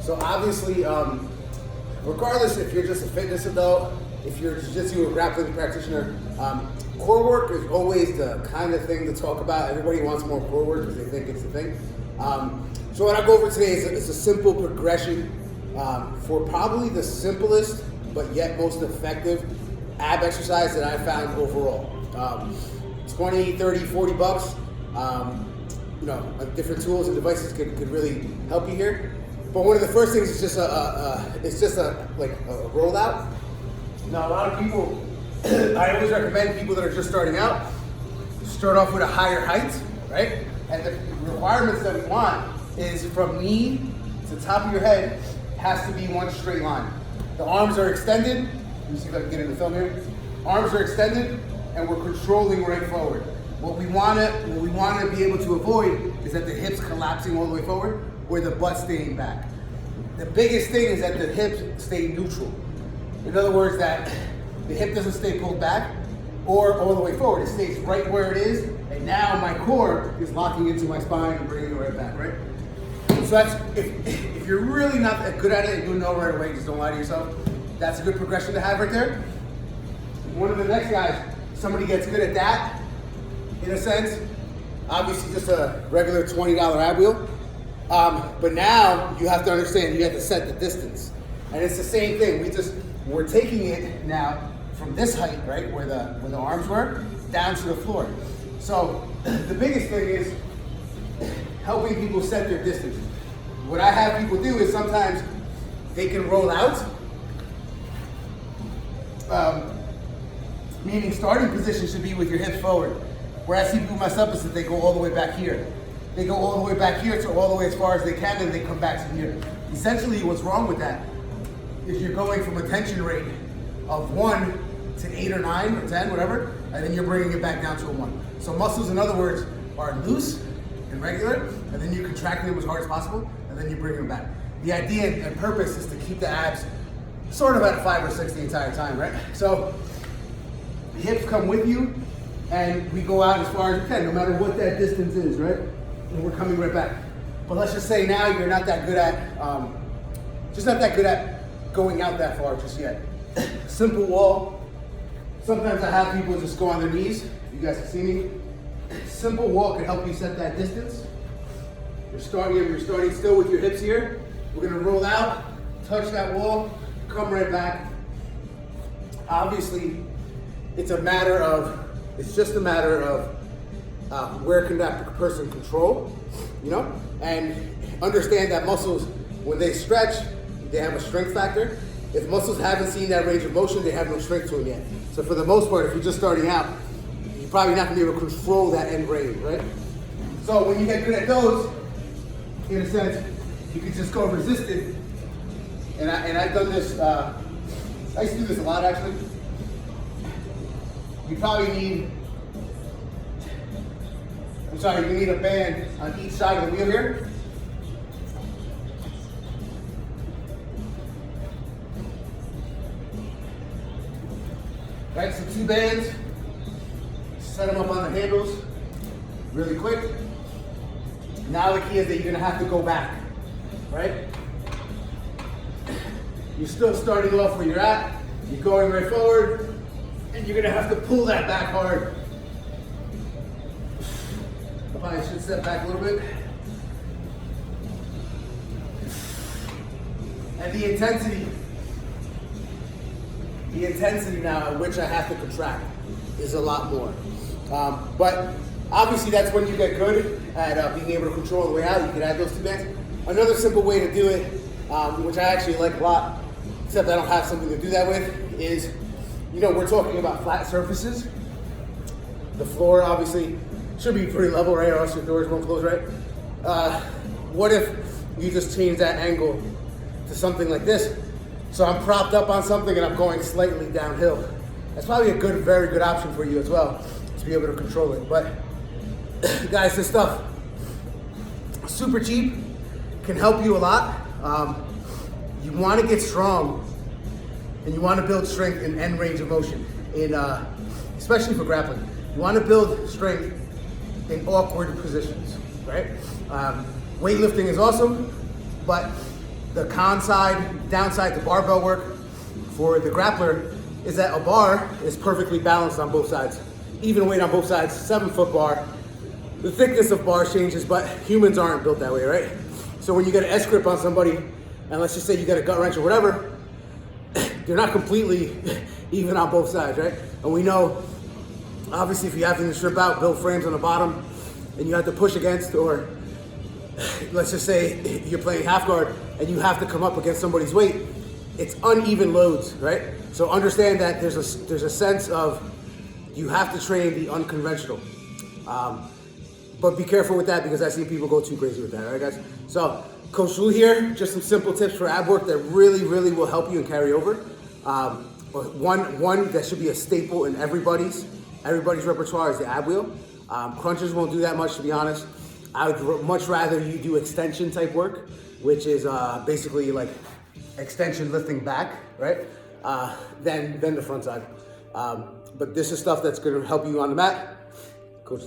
So obviously, regardless if you're just a fitness adult, if you're just a grappling practitioner, core work is always the kind of thing to talk about. Everybody wants more core work because they think it's the thing. So what I go over today is a simple progression for probably the simplest but yet most effective ab exercise that I found overall. 20, 30, 40 bucks. Different tools and devices could really help you here. But one of the first things is just a rollout. Now a lot of people, I always recommend people that are just starting out, start off with a higher height, right? And the requirements that we want is from knee to top of your head has to be one straight line. The arms are extended. Let me see if I can get in the film here. Arms are extended and we're controlling right forward. What we want to be able to avoid is that the hips collapsing all the way forward or the butt staying back. The biggest thing is that the hips stay neutral. In other words, that the hip doesn't stay pulled back or all the way forward. It stays right where it is, and now my core is locking into my spine and bringing it right back, right? So that's, if you're really not that good at it, you'll know right away, just don't lie to yourself. That's a good progression to have right there. One of the next guys, somebody gets good at that, in a sense, obviously just a regular $20 ab wheel. But now you have to understand, you have to set the distance. And it's the same thing, we're taking it now from this height, right, where the arms were, down to the floor. So the biggest thing is helping people set their distance. What I have people do is sometimes they can roll out, meaning starting position should be with your hips forward. Where I see people mess up is that they go all the way back here. They go all the way back here to all the way as far as they can, and they come back to here. Essentially, what's wrong with that is you're going from a tension rate of 1 to 8 or 9 or 10, whatever, and then you're bringing it back down to a 1. So muscles, in other words, are loose and regular, and then you contract them as hard as possible, and then you bring them back. The idea and purpose is to keep the abs sort of at a 5 or 6 the entire time, right? So the hips come with you, and we go out as far as we can, no matter what that distance is, right? And we're coming right back. But let's just say now you're not that good at, going out that far just yet. Simple wall. Sometimes I have people just go on their knees. You guys can see me. Simple wall can help you set that distance. You're starting still with your hips here. We're gonna roll out, touch that wall, come right back. Obviously, it's just a matter of where can that person control, and understand that muscles, when they stretch, they have a strength factor. If muscles haven't seen that range of motion, they have no strength to them yet. So for the most part, if you're just starting out, you're probably not gonna be able to control that end range, right? So when you get good at those, in a sense, you can just go resisted. And I've done this, I used to do this a lot actually. You need a band on each side of the wheel here. Right, so 2 bands, set them up on the handles really quick. Now the key is that you're gonna have to go back, right? You're still starting off where you're at, you're going right forward, and you're gonna have to pull that back hard. Probably should step back a little bit. And the intensity now at which I have to contract is a lot more. But obviously that's when you get good at being able to control the way out. You can add those 2 bands. Another simple way to do it, which I actually like a lot, except I don't have something to do that with, is, we're talking about flat surfaces. The floor obviously should be pretty level, right? Or else your doors won't close, right? What if you just change that angle to something like this? So I'm propped up on something and I'm going slightly downhill. That's probably a very good option for you as well, to be able to control it. But guys, this stuff, super cheap, can help you a lot. You want to get strong and you want to build strength in end range of motion, especially for grappling. You want to build strength in awkward positions, right? Weightlifting is awesome, but The con side, downside to barbell work for the grappler is that a bar is perfectly balanced on both sides. Even weight on both sides, 7-foot bar. The thickness of bars changes, but humans aren't built that way, right? So when you get an S grip on somebody, and let's just say you get a gut wrench or whatever, they're not completely even on both sides, right? And we know, obviously, if you have to strip out, build frames on the bottom, and you have to push against, or let's just say you're playing half guard and you have to come up against somebody's weight, it's uneven loads, right? So understand that there's a sense of you have to train the unconventional. But be careful with that because I see people go too crazy with that, all right, guys? So Coach Lou here, just some simple tips for ab work that really, really will help you and carry over. One that should be a staple in everybody's repertoire is the ab wheel. Crunches won't do that much, to be honest. I would much rather you do extension type work, which is basically like extension lifting back, right? Than the front side. But this is stuff that's gonna help you on the mat.